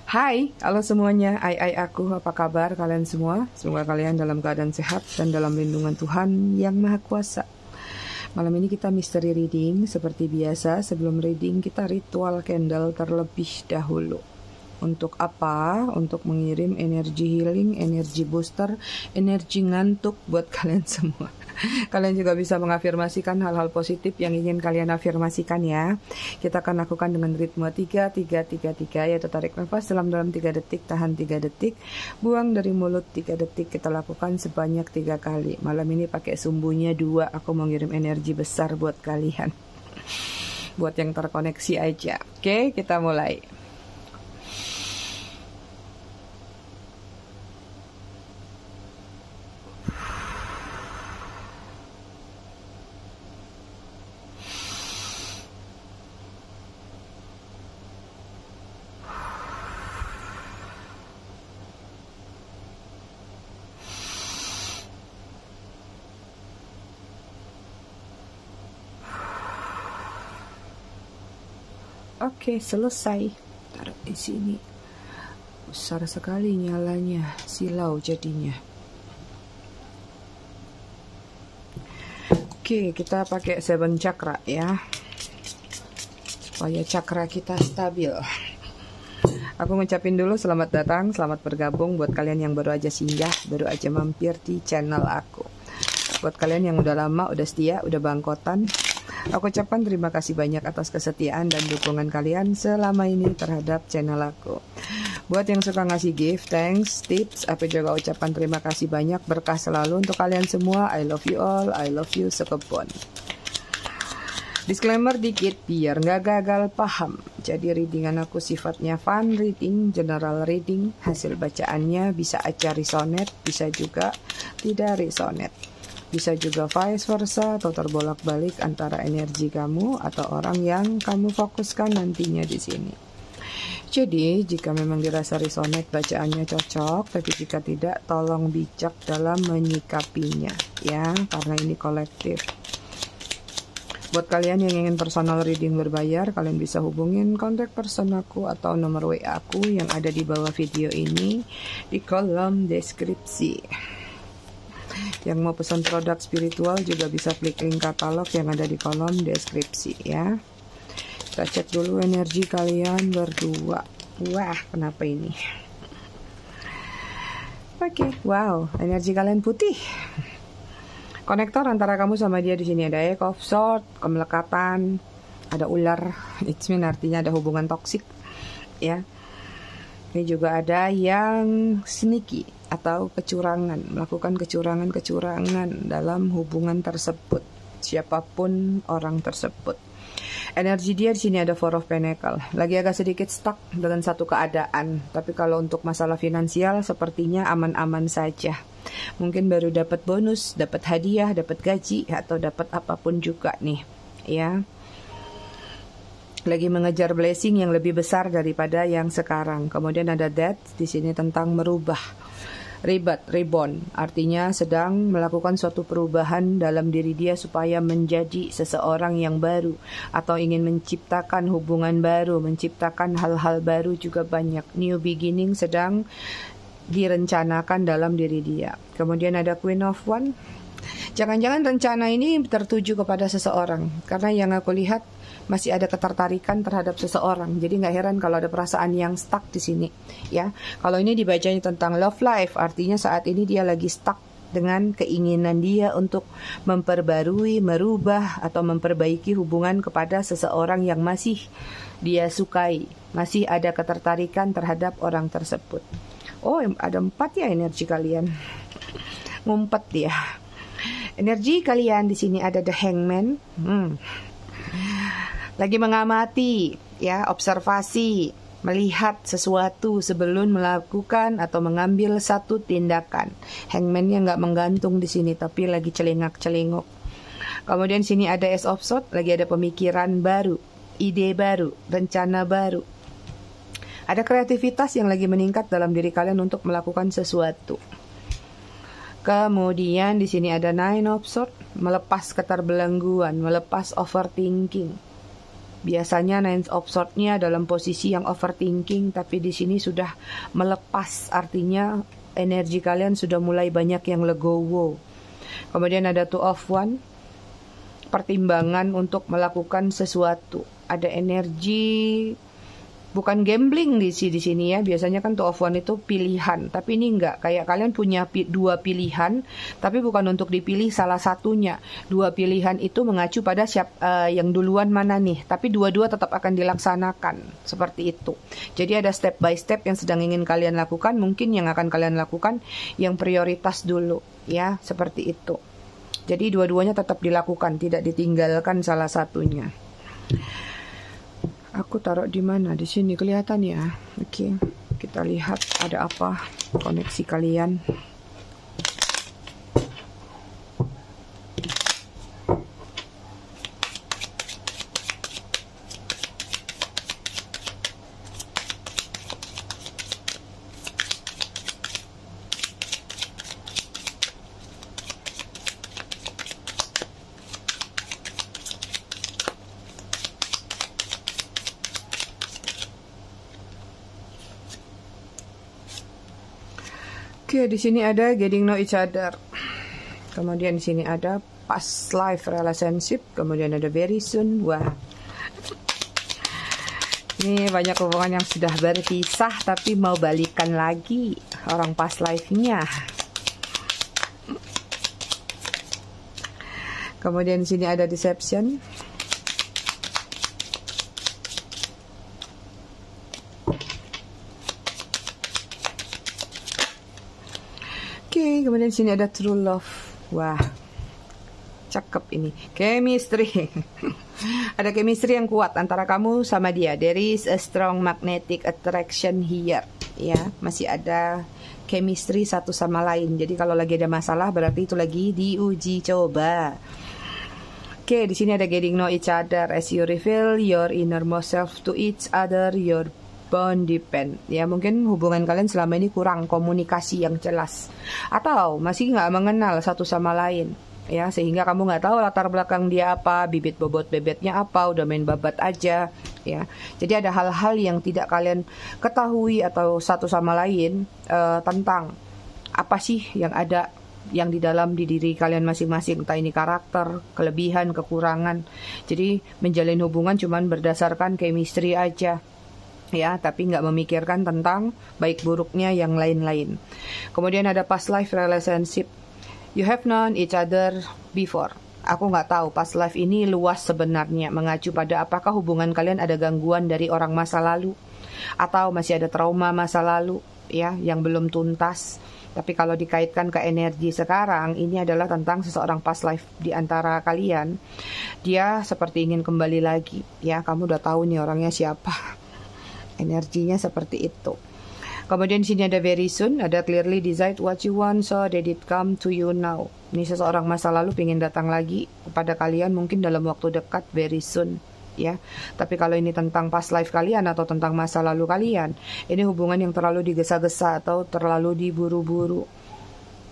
Hai, halo semuanya. Aku, apa kabar kalian semua? Semoga kalian dalam keadaan sehat dan dalam lindungan Tuhan yang Maha Kuasa. Malam ini kita mystery reading. Seperti biasa, sebelum reading kita ritual candle terlebih dahulu. Untuk apa? Untuk mengirim energi healing, energi booster, energi ngantuk buat kalian semua. Kalian juga bisa mengafirmasikan hal-hal positif yang ingin kalian afirmasikan ya. Kita akan lakukan dengan ritme 3-3-3-3, yaitu tarik nafas dalam 3 detik, tahan 3 detik, buang dari mulut 3 detik. Kita lakukan sebanyak 3 kali. Malam ini pakai sumbunya 2, aku mau ngirim energi besar buat kalian. Buat yang terkoneksi aja. Oke, kita mulai. Oke, selesai. Taruh di sini. Besar sekali nyalanya, silau jadinya. Oke, kita pakai 7 chakra ya. Supaya chakra kita stabil. Aku ngucapin dulu selamat datang, selamat bergabung buat kalian yang baru aja singgah, baru aja mampir di channel aku. Buat kalian yang udah lama, udah setia, udah bangkotan, aku ucapkan terima kasih banyak atas kesetiaan dan dukungan kalian selama ini terhadap channel aku. Buat yang suka ngasih gift, thanks, tips, aku juga ucapkan terima kasih banyak, berkah selalu untuk kalian semua. I love you all, I love you sekepon. Disclaimer dikit biar nggak gagal paham. Jadi readingan aku sifatnya fun reading, general reading. Hasil bacaannya bisa aja resonate, bisa juga tidak resonate. Bisa juga vice versa atau terbolak-balik antara energi kamu atau orang yang kamu fokuskan nantinya di sini. Jadi, jika memang dirasa resonate bacaannya cocok, tapi jika tidak, tolong bijak dalam menyikapinya, ya, karena ini kolektif. Buat kalian yang ingin personal reading berbayar, kalian bisa hubungin kontak person aku atau nomor WA aku yang ada di bawah video ini di kolom deskripsi. Yang mau pesan produk spiritual juga bisa klik link katalog yang ada di kolom deskripsi ya. Kita cek dulu energi kalian berdua. Wah, kenapa ini? Oke, wow, energi kalian putih. Konektor antara kamu sama dia di sini ada Eight of Swords, kemelekatan, ada ular. It means artinya ada hubungan toksik, ya. Ini juga ada yang sneaky atau kecurangan, melakukan kecurangan dalam hubungan tersebut, siapapun orang tersebut. Energi dia di sini ada Four of Pentacles, lagi agak sedikit stuck dengan satu keadaan, tapi kalau untuk masalah finansial sepertinya aman-aman saja. Mungkin baru dapat bonus, dapat hadiah, dapat gaji, atau dapat apapun juga nih, ya. Lagi mengejar blessing yang lebih besar daripada yang sekarang. Kemudian ada Death di sini tentang merubah, reborn, artinya sedang melakukan suatu perubahan dalam diri dia supaya menjadi seseorang yang baru atau ingin menciptakan hubungan baru, menciptakan hal-hal baru juga banyak. New beginning sedang direncanakan dalam diri dia. Kemudian ada Queen of Wands. Jangan-jangan rencana ini tertuju kepada seseorang, karena yang aku lihat masih ada ketertarikan terhadap seseorang. Jadi nggak heran kalau ada perasaan yang stuck di sini, ya. Kalau ini dibacanya tentang love life, artinya saat ini dia lagi stuck dengan keinginan dia untuk memperbarui, merubah atau memperbaiki hubungan kepada seseorang yang masih dia sukai, masih ada ketertarikan terhadap orang tersebut. Oh, ada 4 ya energi kalian. Ngumpet ya. Energi kalian di sini ada The Hangman. Lagi mengamati, ya, observasi, melihat sesuatu sebelum melakukan atau mengambil satu tindakan. Hangman-nya nggak menggantung di sini, tapi lagi celingak-celinguk. Kemudian sini ada Ace of Swords, lagi ada pemikiran baru, ide baru, rencana baru. Ada kreativitas yang lagi meningkat dalam diri kalian untuk melakukan sesuatu. Kemudian di sini ada Nine of Swords, melepas keterbelengguan, melepas overthinking. Biasanya Nine of Swords-nya dalam posisi yang overthinking, tapi di sini sudah melepas, artinya energi kalian sudah mulai banyak yang legowo. Kemudian ada Two of Wands, pertimbangan untuk melakukan sesuatu. Ada energi bukan gambling di sini ya. Biasanya kan Two of Wands itu pilihan, tapi ini enggak. Kayak kalian punya dua pilihan, tapi bukan untuk dipilih salah satunya. Dua pilihan itu mengacu pada yang duluan mana nih, tapi dua-dua tetap akan dilaksanakan. Seperti itu. Jadi ada step by step yang sedang ingin kalian lakukan, mungkin yang akan kalian lakukan yang prioritas dulu ya, seperti itu. Jadi dua-duanya tetap dilakukan, tidak ditinggalkan salah satunya. Aku taruh di mana? Di sini kelihatan ya. Oke, kita lihat ada apa koneksi kalian. Oke, di sini ada getting know each other. Kemudian di sini ada past life relationship. Kemudian ada very soon. Wah, ini banyak hubungan yang sudah berpisah tapi mau balikan lagi orang past life-nya. Kemudian di sini ada deception. Oke, kemudian di sini ada true love. Wah, cakep ini. Chemistry. Ada chemistry yang kuat antara kamu sama dia. There is a strong magnetic attraction here. Ya, masih ada chemistry satu sama lain. Jadi kalau lagi ada masalah berarti itu lagi diuji coba. Oke, di sini ada getting know each other as you reveal your innermost self to each other. Your bond depend. Ya, mungkin hubungan kalian selama ini kurang komunikasi yang jelas, atau masih nggak mengenal satu sama lain. Ya, sehingga kamu nggak tahu latar belakang dia apa, bibit bobot bebetnya apa, udah main babat aja. Ya, jadi ada hal-hal yang tidak kalian ketahui atau satu sama lain tentang apa sih yang ada yang di dalam di diri kalian masing-masing, entah ini karakter, kelebihan, kekurangan. Jadi menjalin hubungan cuman berdasarkan chemistry aja. Ya, tapi nggak memikirkan tentang baik buruknya yang lain-lain. Kemudian ada past life relationship. You have known each other before. Aku nggak tahu, past life ini luas sebenarnya, mengacu pada apakah hubungan kalian ada gangguan dari orang masa lalu, atau masih ada trauma masa lalu, ya, yang belum tuntas. Tapi kalau dikaitkan ke energi sekarang, ini adalah tentang seseorang past life di antara kalian. Dia seperti ingin kembali lagi, ya, kamu udah tahu nih orangnya siapa. Energinya seperti itu. Kemudian di sini ada very soon, ada clearly decide what you want, so did it come to you now. Ini seseorang masa lalu ingin datang lagi kepada kalian mungkin dalam waktu dekat, very soon, ya. Tapi kalau ini tentang past life kalian atau tentang masa lalu kalian, ini hubungan yang terlalu digesa-gesa atau terlalu diburu-buru.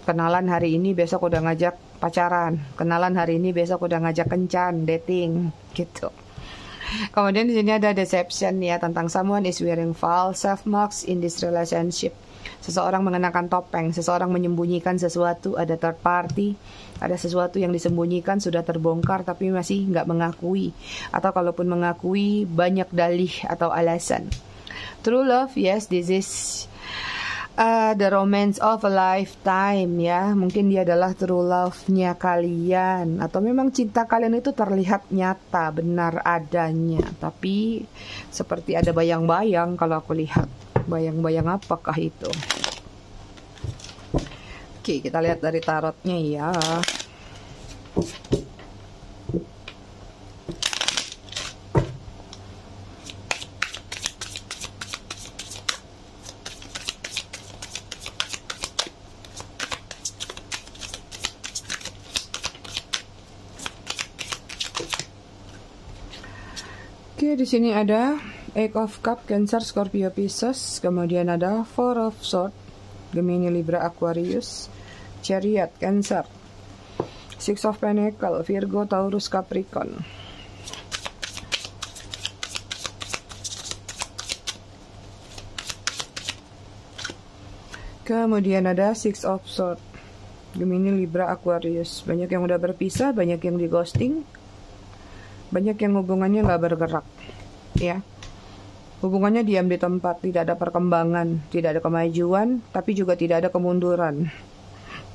Kenalan hari ini, besok udah ngajak pacaran. Kenalan hari ini, besok udah ngajak kencan, dating, gitu. Kemudian di sini ada deception, ya, tentang someone is wearing false self marks in this relationship. Seseorang mengenakan topeng, seseorang menyembunyikan sesuatu, ada third party, ada sesuatu yang disembunyikan sudah terbongkar tapi masih nggak mengakui, atau kalaupun mengakui banyak dalih atau alasan. True love, yes, this is the romance of a lifetime, ya. Mungkin dia adalah true love-nya kalian, atau memang cinta kalian itu terlihat nyata, benar adanya, tapi seperti ada bayang-bayang. Kalau aku lihat bayang-bayang, apakah itu? Oke, kita lihat dari tarotnya, ya. Oke, di sini ada Eight of Cups, Cancer, Scorpio, Pisces. Kemudian ada Four of Swords, Gemini, Libra, Aquarius, Chariot, Cancer, Six of Pentacles, Virgo, Taurus, Capricorn. Kemudian ada Six of Swords, Gemini, Libra, Aquarius. Banyak yang udah berpisah, banyak yang di ghosting, banyak yang hubungannya nggak bergerak, ya. Hubungannya diam di tempat, tidak ada perkembangan, tidak ada kemajuan, tapi juga tidak ada kemunduran.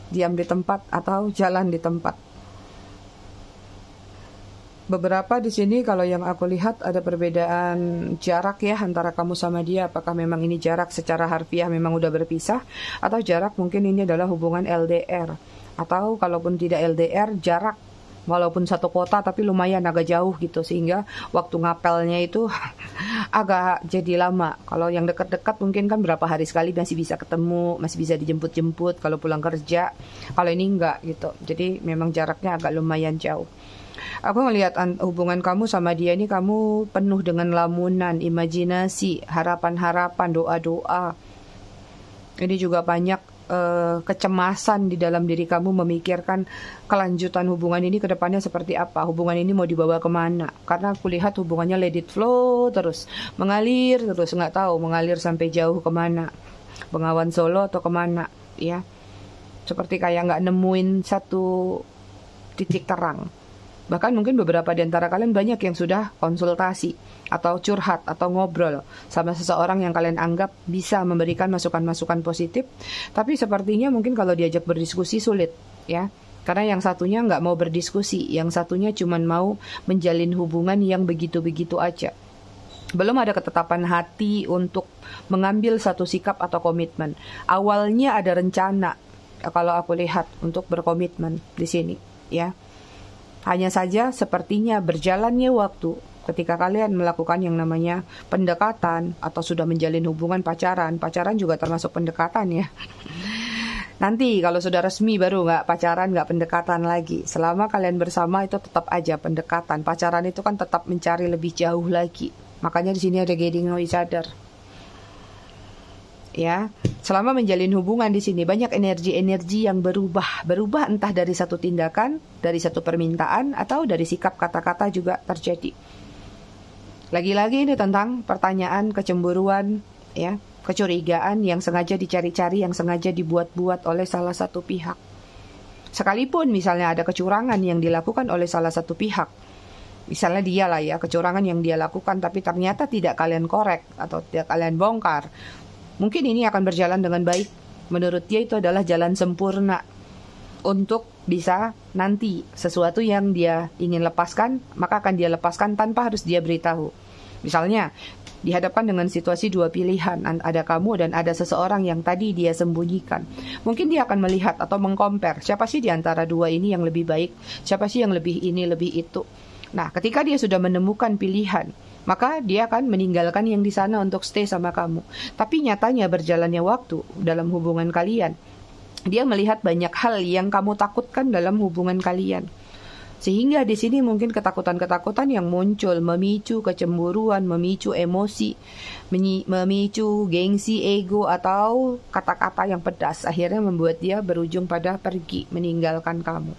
Diam di tempat atau jalan di tempat. Beberapa di sini kalau yang aku lihat ada perbedaan jarak ya antara kamu sama dia. Apakah memang ini jarak secara harfiah memang udah berpisah, atau jarak mungkin ini adalah hubungan LDR, atau kalaupun tidak LDR, jarak walaupun satu kota tapi lumayan agak jauh gitu, sehingga waktu ngapelnya itu agak jadi lama. Kalau yang dekat-dekat mungkin kan berapa hari sekali masih bisa ketemu, masih bisa dijemput-jemput kalau pulang kerja. Kalau ini enggak gitu, jadi memang jaraknya agak lumayan jauh. Aku ngelihat hubungan kamu sama dia ini, kamu penuh dengan lamunan, imajinasi, harapan-harapan, doa-doa. Ini juga banyak kecemasan di dalam diri kamu, memikirkan kelanjutan hubungan ini ke depannya seperti apa. Hubungan ini mau dibawa kemana? Karena aku lihat hubungannya let it flow terus, mengalir terus, nggak tahu mengalir sampai jauh kemana. Bengawan Solo atau kemana, ya. Seperti kayak nggak nemuin satu titik terang. Bahkan mungkin beberapa di antara kalian banyak yang sudah konsultasi atau curhat atau ngobrol sama seseorang yang kalian anggap bisa memberikan masukan-masukan positif. Tapi sepertinya mungkin kalau diajak berdiskusi sulit, ya. Karena yang satunya nggak mau berdiskusi, yang satunya cuma mau menjalin hubungan yang begitu-begitu aja. Belum ada ketetapan hati untuk mengambil satu sikap atau komitmen. Awalnya ada rencana, kalau aku lihat, untuk berkomitmen di sini, ya. Hanya saja sepertinya berjalannya waktu ketika kalian melakukan yang namanya pendekatan atau sudah menjalin hubungan pacaran. Pacaran juga termasuk pendekatan, ya. Nanti kalau sudah resmi baru nggak pacaran, nggak pendekatan lagi. Selama kalian bersama itu tetap aja pendekatan. Pacaran itu kan tetap mencari lebih jauh lagi. Makanya di sini ada getting know each other. Ya, selama menjalin hubungan di sini banyak energi-energi yang berubah entah dari satu tindakan, dari satu permintaan, atau dari sikap kata-kata juga terjadi. Lagi-lagi ini tentang pertanyaan kecemburuan, ya, kecurigaan yang sengaja dicari-cari, yang sengaja dibuat-buat oleh salah satu pihak. Sekalipun misalnya ada kecurangan yang dilakukan oleh salah satu pihak, misalnya dia lah ya, kecurangan yang dia lakukan tapi ternyata tidak kalian korek atau tidak kalian bongkar, mungkin ini akan berjalan dengan baik. Menurut dia itu adalah jalan sempurna untuk bisa nanti sesuatu yang dia ingin lepaskan, maka akan dia lepaskan tanpa harus dia beritahu. Misalnya, dihadapkan dengan situasi dua pilihan, ada kamu dan ada seseorang yang tadi dia sembunyikan. Mungkin dia akan melihat atau mengcompare, siapa sih di antara dua ini yang lebih baik, siapa sih yang lebih ini, lebih itu. Nah, ketika dia sudah menemukan pilihan, maka dia akan meninggalkan yang di sana untuk stay sama kamu. Tapi nyatanya berjalannya waktu dalam hubungan kalian, dia melihat banyak hal yang kamu takutkan dalam hubungan kalian. Sehingga di sini mungkin ketakutan-ketakutan yang muncul memicu kecemburuan, memicu emosi, memicu gengsi, ego, atau kata-kata yang pedas. Akhirnya membuat dia berujung pada pergi, meninggalkan kamu.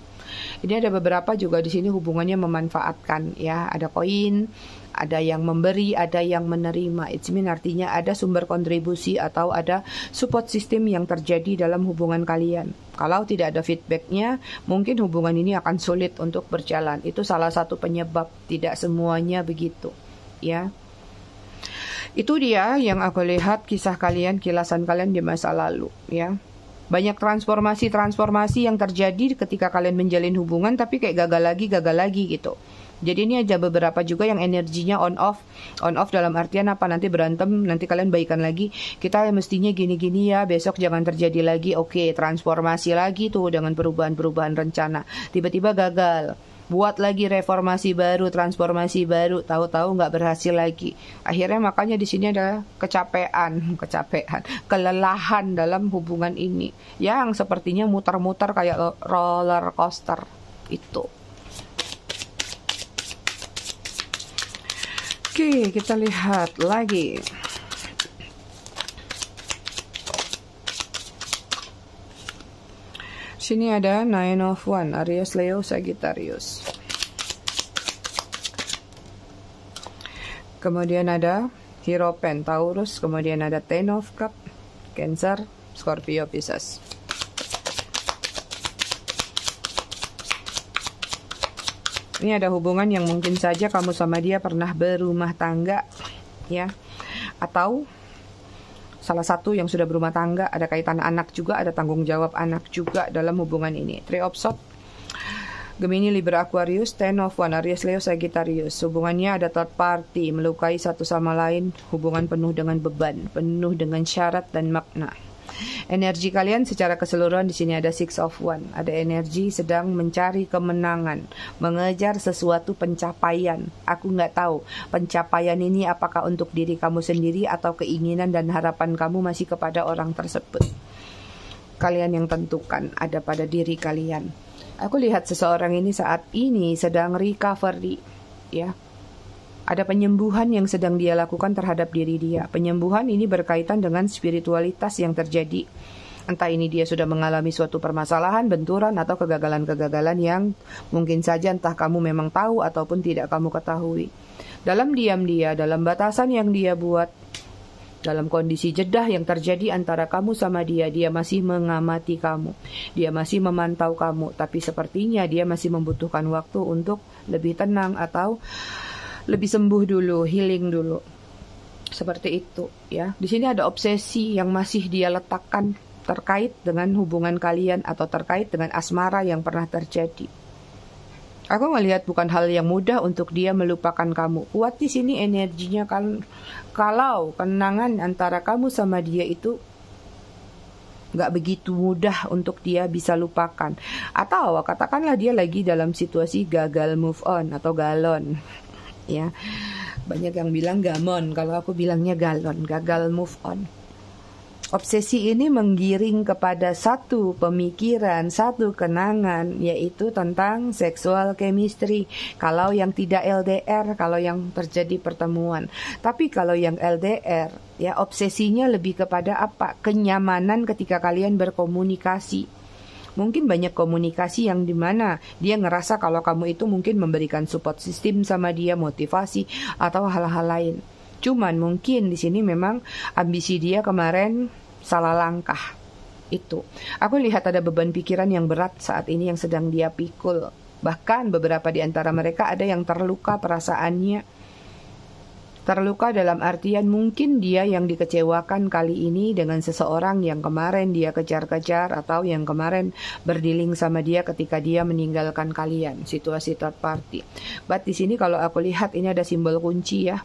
Ini ada beberapa juga di sini hubungannya memanfaatkan, ya. Ada koin, ada yang memberi, ada yang menerima. It means artinya ada sumber kontribusi atau ada support system yang terjadi dalam hubungan kalian. Kalau tidak ada feedbacknya, mungkin hubungan ini akan sulit untuk berjalan. Itu salah satu penyebab, tidak semuanya begitu, ya. Itu dia yang aku lihat kisah kalian, kilasan kalian di masa lalu, ya. Banyak transformasi yang terjadi ketika kalian menjalin hubungan, tapi kayak gagal lagi gitu. Jadi ini aja beberapa juga yang energinya on off dalam artian apa, nanti berantem, nanti kalian baikan lagi, kita mestinya gini-gini ya, besok jangan terjadi lagi. Oke, transformasi lagi tuh dengan perubahan-perubahan rencana, tiba-tiba gagal, buat lagi reformasi baru, transformasi baru, tahu-tahu nggak berhasil lagi. Akhirnya makanya di sini ada kecapean, kelelahan dalam hubungan ini yang sepertinya muter-muter kayak roller coaster itu. Oke, kita lihat lagi. Sini ada Nine of Wands, Aries, Leo, Sagittarius. Kemudian ada Hierophant, Taurus. Kemudian ada Ten of Cups, Cancer. Scorpio, Pisces. Ini ada hubungan yang mungkin saja kamu sama dia pernah berumah tangga, ya. Atau salah satu yang sudah berumah tangga, ada kaitan anak juga, ada tanggung jawab anak juga dalam hubungan ini. Three of Swords, Gemini, Libra, Aquarius, Ten of Wands, Aries, Leo, Sagittarius. Hubungannya ada third party, melukai satu sama lain, hubungan penuh dengan beban, penuh dengan syarat dan makna. Energi kalian secara keseluruhan di sini ada Six of Wands. Ada energi sedang mencari kemenangan, mengejar sesuatu pencapaian. Aku nggak tahu pencapaian ini apakah untuk diri kamu sendiri atau keinginan dan harapan kamu masih kepada orang tersebut. Kalian yang tentukan, ada pada diri kalian. Aku lihat seseorang ini saat ini sedang recovery, ya. Ada penyembuhan yang sedang dia lakukan terhadap diri dia. Penyembuhan ini berkaitan dengan spiritualitas yang terjadi. Entah ini dia sudah mengalami suatu permasalahan, benturan, atau kegagalan-kegagalan yang mungkin saja entah kamu memang tahu ataupun tidak kamu ketahui. Dalam diam dia, dalam batasan yang dia buat, dalam kondisi jedah yang terjadi antara kamu sama dia, dia masih mengamati kamu. Dia masih memantau kamu, tapi sepertinya dia masih membutuhkan waktu untuk lebih tenang atau lebih sembuh dulu, healing dulu. Seperti itu, ya. Di sini ada obsesi yang masih dia letakkan terkait dengan hubungan kalian atau terkait dengan asmara yang pernah terjadi. Aku melihat bukan hal yang mudah untuk dia melupakan kamu. Kuat di sini energinya kan, kalau kenangan antara kamu sama dia itu nggak begitu mudah untuk dia bisa lupakan. Atau katakanlah dia lagi dalam situasi gagal move on atau galon. Ya, banyak yang bilang gamon, kalau aku bilangnya galon, gagal move on. Obsesi ini menggiring kepada satu pemikiran, satu kenangan, yaitu tentang sexual chemistry. Kalau yang tidak LDR, kalau yang terjadi pertemuan. Tapi kalau yang LDR, ya obsesinya lebih kepada apa? Kenyamanan ketika kalian berkomunikasi. Mungkin banyak komunikasi yang dimana dia ngerasa kalau kamu itu mungkin memberikan support system sama dia, motivasi atau hal-hal lain. Cuman mungkin di sini memang ambisi dia kemarin salah langkah. Itu. Aku lihat ada beban pikiran yang berat saat ini yang sedang dia pikul. Bahkan beberapa di antara mereka ada yang terluka perasaannya. Terluka dalam artian mungkin dia yang dikecewakan kali ini dengan seseorang yang kemarin dia kejar-kejar atau yang kemarin berdealing sama dia ketika dia meninggalkan kalian, situasi third party. But di sini kalau aku lihat ini ada simbol kunci, ya.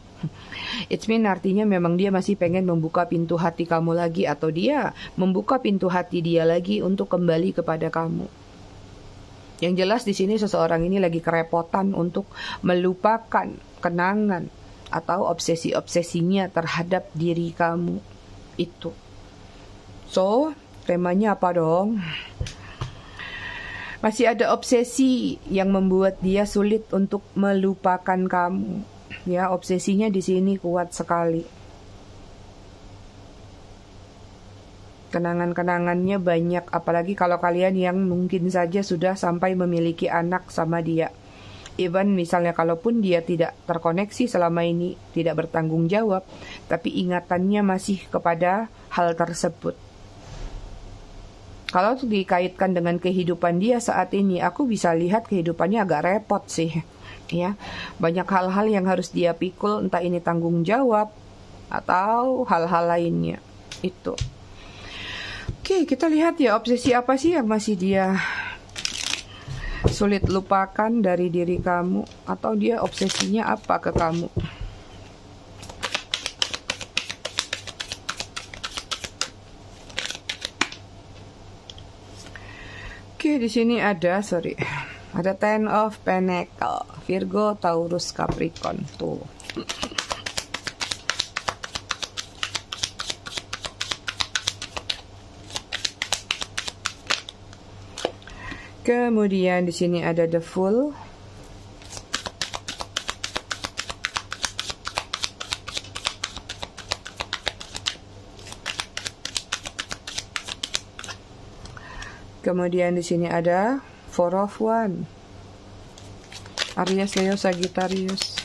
It's mean artinya memang dia masih pengen membuka pintu hati kamu lagi, atau dia membuka pintu hati dia lagi untuk kembali kepada kamu. Yang jelas di sini seseorang ini lagi kerepotan untuk melupakan kenangan atau obsesi-obsesinya terhadap diri kamu itu. So, temanya apa dong? Masih ada obsesi yang membuat dia sulit untuk melupakan kamu. Ya, obsesinya di sini kuat sekali. Kenangan-kenangannya banyak, apalagi kalau kalian yang mungkin saja sudah sampai memiliki anak sama dia. Even misalnya kalaupun dia tidak terkoneksi selama ini, tidak bertanggung jawab, tapi ingatannya masih kepada hal tersebut. Kalau dikaitkan dengan kehidupan dia saat ini, aku bisa lihat kehidupannya agak repot sih. Ya, banyak hal-hal yang harus dia pikul, entah ini tanggung jawab atau hal-hal lainnya. Itu. Oke, kita lihat ya obsesi apa sih yang masih dia sulit lupakan dari diri kamu, atau dia obsesinya apa ke kamu. Oke, di sini ada Ten of Pentacle, Virgo, Taurus, Capricorn tuh. Kemudian di sini ada The Fool. Kemudian di sini ada Four of Wands. Aries, Leo, Sagittarius.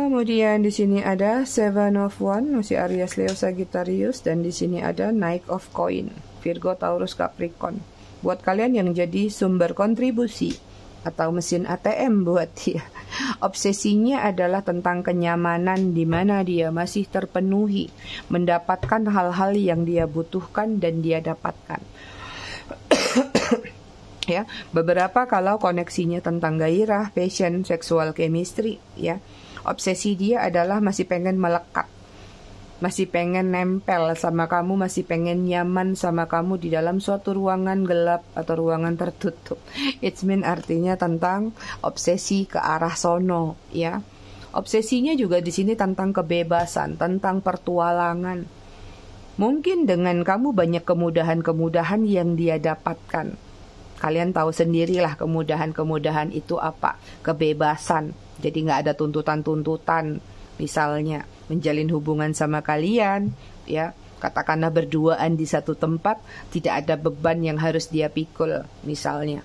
Kemudian di sini ada Seven of Wands, masih Aries, Leo, Sagittarius, dan di sini ada Knight of Coin, Virgo, Taurus, Capricorn. Buat kalian yang jadi sumber kontribusi atau mesin ATM buat dia. Obsesinya adalah tentang kenyamanan di mana dia masih terpenuhi, mendapatkan hal-hal yang dia butuhkan dan dia dapatkan. Ya, beberapa kalau koneksinya tentang gairah, passion, sexual chemistry, ya. Obsesi dia adalah masih pengen melekat, masih pengen nempel sama kamu, masih pengen nyaman sama kamu di dalam suatu ruangan gelap atau ruangan tertutup. It's mean artinya tentang obsesi ke arah sono, ya. Obsesinya juga di sini tentang kebebasan, tentang pertualangan. Mungkin dengan kamu banyak kemudahan-kemudahan yang dia dapatkan. Kalian tahu sendirilah kemudahan-kemudahan itu apa? Kebebasan. Jadi nggak ada tuntutan-tuntutan. Misalnya menjalin hubungan sama kalian, ya, katakanlah berduaan di satu tempat, tidak ada beban yang harus dia pikul, misalnya.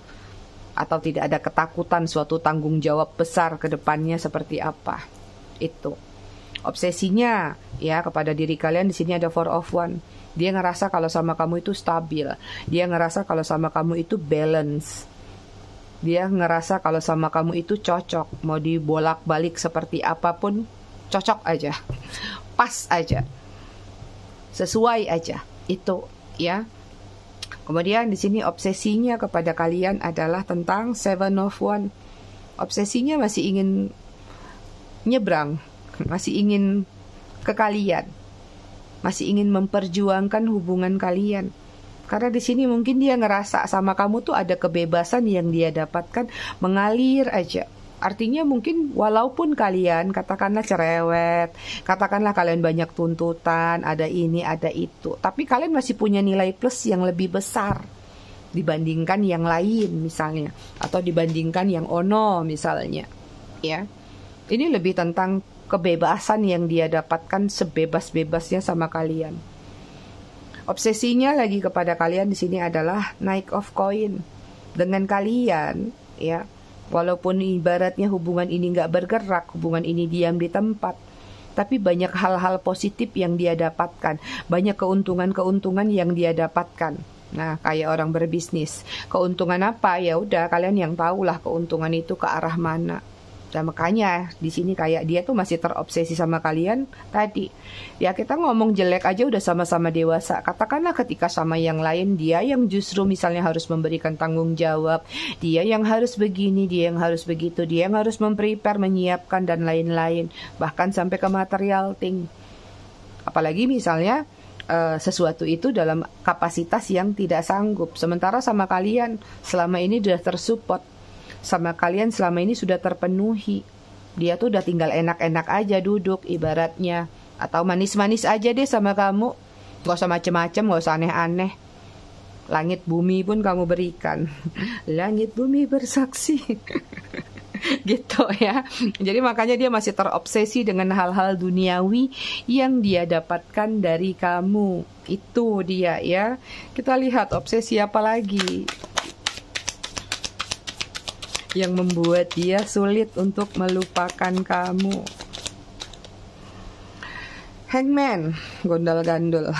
Atau tidak ada ketakutan suatu tanggung jawab besar ke depannya seperti apa. Itu. Obsesinya, ya, kepada diri kalian di sini ada Four of Wands. Dia ngerasa kalau sama kamu itu stabil. Dia ngerasa kalau sama kamu itu balance. Dia ngerasa kalau sama kamu itu cocok. Mau dibolak-balik seperti apapun, cocok aja. Pas aja. Sesuai aja. Itu, ya. Kemudian di sini obsesinya kepada kalian adalah tentang Seven of Wands. Obsesinya masih ingin nyebrang. Masih ingin ke kalian. Masih ingin memperjuangkan hubungan kalian. Karena di sini mungkin dia ngerasa sama kamu tuh ada kebebasan yang dia dapatkan mengalir aja. Artinya mungkin walaupun kalian katakanlah cerewet, katakanlah kalian banyak tuntutan, ada ini, ada itu, tapi kalian masih punya nilai plus yang lebih besar dibandingkan yang lain misalnya, atau dibandingkan yang ono misalnya, ya. Ini lebih tentang kebebasan yang dia dapatkan sebebas-bebasnya sama kalian. Obsesinya lagi kepada kalian di sini adalah Knight of Coin. Dengan kalian, ya, walaupun ibaratnya hubungan ini nggak bergerak, hubungan ini diam di tempat, tapi banyak hal-hal positif yang dia dapatkan, banyak keuntungan-keuntungan yang dia dapatkan. Nah, kayak orang berbisnis, keuntungan apa? Ya udah, kalian yang tahulah keuntungan itu ke arah mana. Nah, makanya di sini kayak dia tuh masih terobsesi sama kalian tadi. Ya, kita ngomong jelek aja udah sama-sama dewasa. Katakanlah ketika sama yang lain, dia yang justru misalnya harus memberikan tanggung jawab, dia yang harus begini, dia yang harus begitu, dia yang harus memprepare, menyiapkan dan lain-lain, bahkan sampai ke material thing. Apalagi misalnya sesuatu itu dalam kapasitas yang tidak sanggup. Sementara sama kalian selama ini sudah tersupport. Sama kalian selama ini sudah terpenuhi. Dia tuh udah tinggal enak-enak aja duduk ibaratnya. Atau manis-manis aja deh sama kamu. Gak usah macem-macem, gak usah aneh-aneh. Langit bumi pun kamu berikan. Langit bumi bersaksi. Gitu ya. Jadi makanya dia masih terobsesi dengan hal-hal duniawi yang dia dapatkan dari kamu. Itu dia ya. Kita lihat obsesi apa lagi yang membuat dia sulit untuk melupakan kamu. Hangman, gondal-gandul.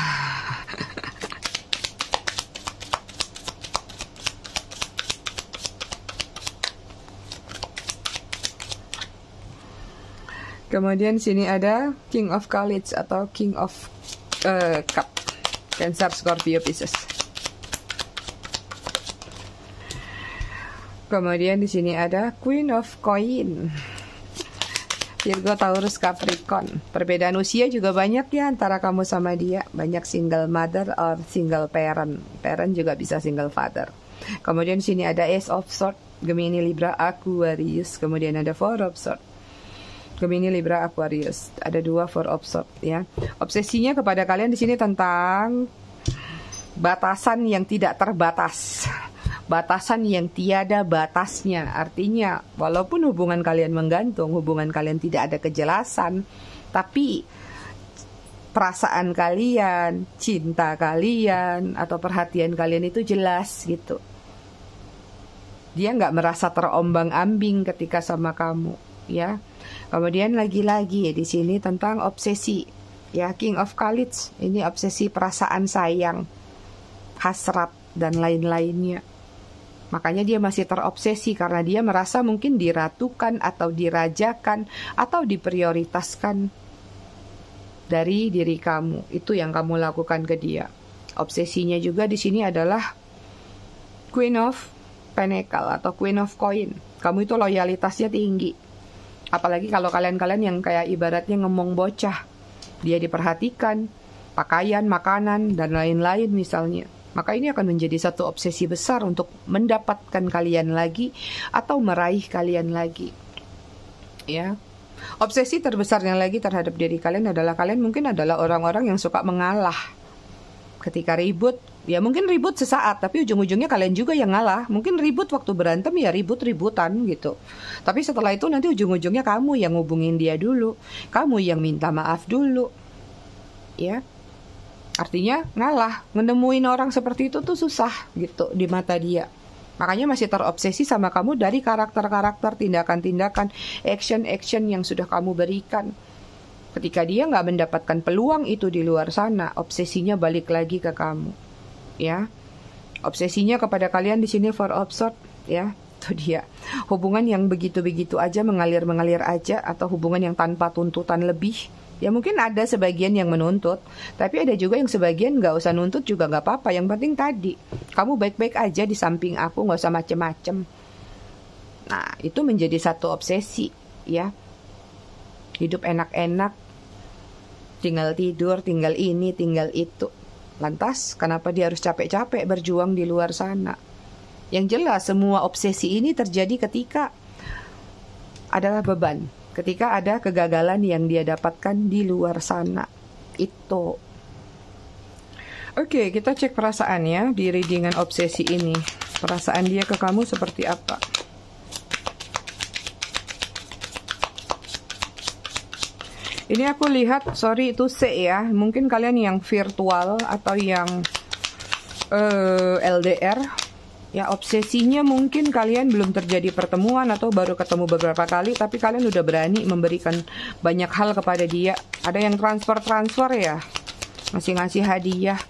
Kemudian sini ada King of Cups atau King of Cup. Cancer, Scorpio, Pisces. Kemudian di sini ada Queen of Coin, Virgo, Taurus, Capricorn. Perbedaan usia juga banyak ya antara kamu sama dia. Banyak single mother or single parent. Parent juga bisa single father. Kemudian di sini ada Ace of Swords, Gemini, Libra, Aquarius. Kemudian ada Four of Swords, Gemini, Libra, Aquarius. Ada 2 Four of Swords ya. Obsesinya kepada kalian di sini tentang batasan yang tidak terbatas. Batasan yang tiada batasnya. Artinya walaupun hubungan kalian menggantung, hubungan kalian tidak ada kejelasan, tapi perasaan kalian, cinta kalian atau perhatian kalian itu jelas gitu. Dia nggak merasa terombang-ambing ketika sama kamu, ya. Kemudian lagi-lagi di sini tentang obsesi. Ya, King of Cups ini obsesi perasaan sayang, hasrat dan lain-lainnya. Makanya dia masih terobsesi karena dia merasa mungkin diratukan atau dirajakan atau diprioritaskan dari diri kamu. Itu yang kamu lakukan ke dia. Obsesinya juga di sini adalah Queen of Pentacle atau Queen of Coin. Kamu itu loyalitasnya tinggi. Apalagi kalau kalian-kalian yang kayak ibaratnya ngomong bocah. Dia diperhatikan, pakaian, makanan, dan lain-lain misalnya. Maka ini akan menjadi satu obsesi besar untuk mendapatkan kalian lagi atau meraih kalian lagi. Ya. Obsesi terbesarnya lagi terhadap diri kalian adalah kalian mungkin adalah orang-orang yang suka mengalah. Ketika ribut, ya mungkin ribut sesaat, tapi ujung-ujungnya kalian juga yang ngalah. Mungkin ribut waktu berantem, ya ribut-ributan gitu. Tapi setelah itu nanti ujung-ujungnya kamu yang ngubungin dia dulu. Kamu yang minta maaf dulu. Ya. Artinya ngalah. Menemuin orang seperti itu tuh susah gitu di mata dia. Makanya masih terobsesi sama kamu dari karakter-karakter, tindakan-tindakan, action-action yang sudah kamu berikan. Ketika dia nggak mendapatkan peluang itu di luar sana, obsesinya balik lagi ke kamu, ya. Obsesinya kepada kalian di sini Four of Swords, ya. Itu dia. Hubungan yang begitu-begitu aja, mengalir-mengalir aja, atau hubungan yang tanpa tuntutan lebih. Ya mungkin ada sebagian yang menuntut, tapi ada juga yang sebagian nggak usah nuntut juga nggak apa-apa. Yang penting tadi, kamu baik-baik aja di samping aku, nggak usah macem-macem. Nah, itu menjadi satu obsesi, ya. Hidup enak-enak, tinggal tidur, tinggal ini, tinggal itu. Lantas, kenapa dia harus capek-capek berjuang di luar sana? Yang jelas, semua obsesi ini terjadi ketika adalah beban. Ketika ada kegagalan yang dia dapatkan di luar sana. Itu. Oke, kita cek perasaannya di readingan obsesi ini. Perasaan dia ke kamu seperti apa? Ini aku lihat, sorry itu C ya. Mungkin kalian yang virtual atau yang LDR, ya obsesinya mungkin kalian belum terjadi pertemuan atau baru ketemu beberapa kali, tapi kalian udah berani memberikan banyak hal kepada dia. Ada yang transfer ya, masih ngasih hadiah.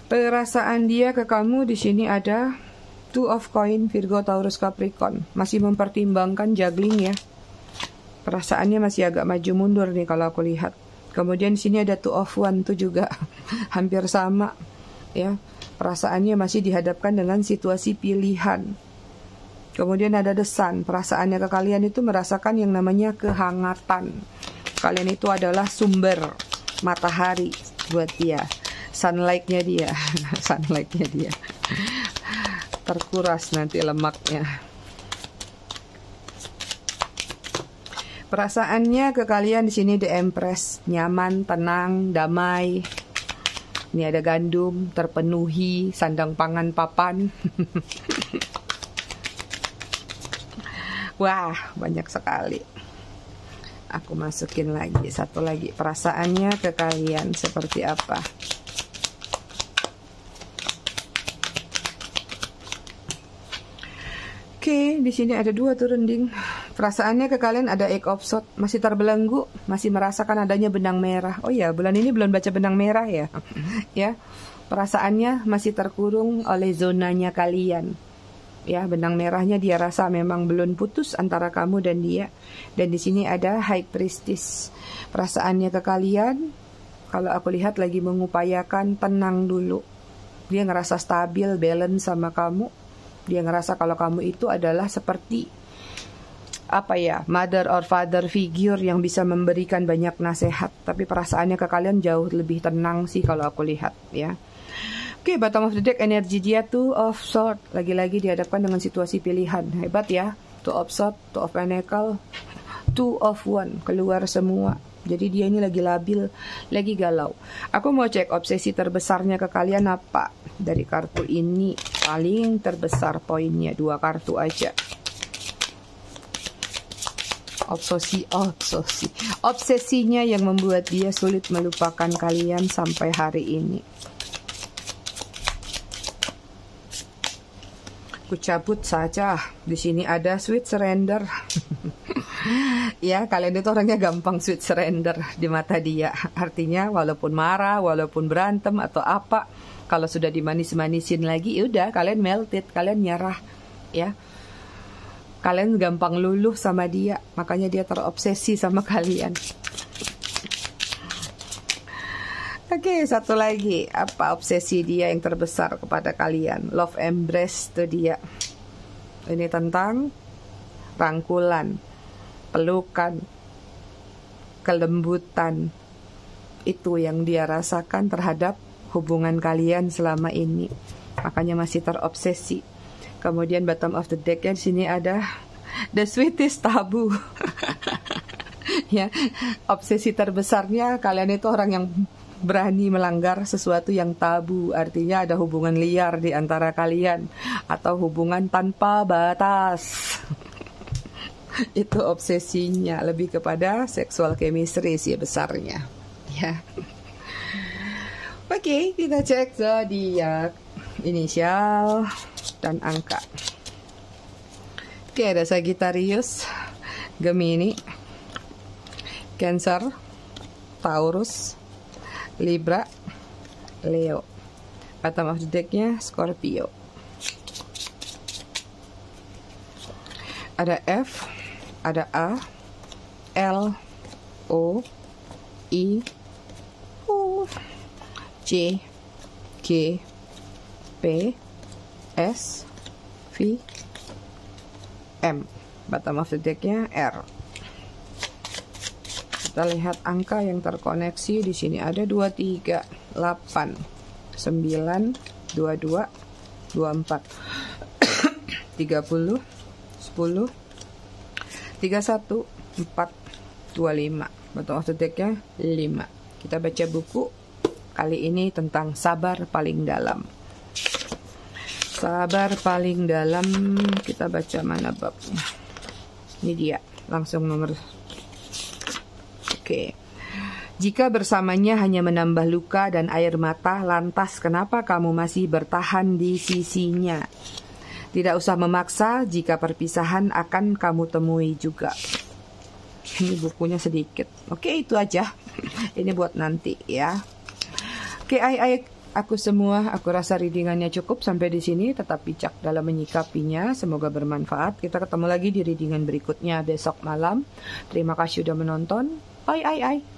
Perasaan dia ke kamu di sini ada Two of Coin, Virgo, Taurus, Capricorn. Masih mempertimbangkan juggling ya. Perasaannya masih agak maju mundur nih kalau aku lihat. Kemudian di sini ada Two of One, itu juga hampir sama ya. Perasaannya masih dihadapkan dengan situasi pilihan. Kemudian ada The Sun. Perasaannya ke kalian itu merasakan yang namanya kehangatan. Kalian itu adalah sumber matahari buat dia. Sunlight-nya dia. Sunlight-nya dia. Terkuras nanti lemaknya. Perasaannya ke kalian di sini The Empress, nyaman, tenang, damai. Ini ada gandum, terpenuhi, sandang pangan papan. Wah, banyak sekali. Aku masukin lagi, satu lagi. Perasaannya ke kalian seperti apa? Oke, di sini ada dua tuh rending. Perasaannya ke kalian ada Eight of Swords, masih terbelenggu, masih merasakan adanya benang merah. Oh ya, bulan ini belum baca benang merah ya. Ya, perasaannya masih terkurung oleh zonanya kalian. Ya, benang merahnya dia rasa memang belum putus antara kamu dan dia. Dan di sini ada High Priestess. Perasaannya ke kalian, kalau aku lihat lagi mengupayakan tenang dulu. Dia ngerasa stabil, balance sama kamu. Dia ngerasa kalau kamu itu adalah seperti mother or father figure yang bisa memberikan banyak nasihat. Tapi perasaannya ke kalian jauh lebih tenang sih kalau aku lihat ya. Oke, bottom of the deck energi dia Two of Swords. Lagi-lagi dihadapkan dengan situasi pilihan. Hebat ya. Two of Swords, Two of Pentacle, Two of One. Keluar semua. Jadi dia ini lagi labil, lagi galau. Aku mau cek obsesi terbesarnya ke kalian apa. Dari kartu ini paling terbesar poinnya. 2 kartu aja. Obsesinya yang membuat dia sulit melupakan kalian sampai hari ini. Aku cabut saja. Di sini ada sweet surrender. Ya, kalian itu orangnya gampang sweet surrender di mata dia. Artinya walaupun marah, walaupun berantem atau apa, kalau sudah dimanis-manisin lagi, udah kalian melted, kalian nyerah. Ya, kalian gampang luluh sama dia, makanya dia terobsesi sama kalian. Oke, satu lagi. Apa obsesi dia yang terbesar kepada kalian? Love embrace itu dia. Ini tentang rangkulan, pelukan, kelembutan. Itu yang dia rasakan terhadap hubungan kalian selama ini. Makanya masih terobsesi. Kemudian bottom of the deck di sini ada the sweetest taboo. Ya, obsesi terbesarnya kalian itu orang yang berani melanggar sesuatu yang tabu, artinya ada hubungan liar di antara kalian atau hubungan tanpa batas. Itu obsesinya, lebih kepada sexual chemistry sih besarnya. Ya. Oke, kita cek zodiak, inisial dan angka. Oke, ada Sagittarius, Gemini, Cancer, Taurus, Libra, Leo. Bottom of the deck-nya Scorpio. Ada F, ada A, L, O, I, U, J, K, P, S, V, M. Bottom of the deck-nya R. Kita lihat angka yang terkoneksi di sini ada 23, 8, 9, 22, 24, 30, 10, 31, 4, 25. Bottom of the deck-nya 5. Kita baca buku kali ini tentang sabar paling dalam. Sabar paling dalam, kita baca mana babnya. Ini dia, langsung nomor. Oke. Jika bersamanya hanya menambah luka dan air mata, lantas kenapa kamu masih bertahan di sisinya? Tidak usah memaksa, jika perpisahan akan kamu temui juga. Ini bukunya sedikit. Oke, itu aja. Ini buat nanti ya. Oke, aku semua, aku rasa readingannya cukup sampai di sini. Tetap bijak dalam menyikapinya. Semoga bermanfaat. Kita ketemu lagi di readingan berikutnya besok malam. Terima kasih sudah menonton. Bye.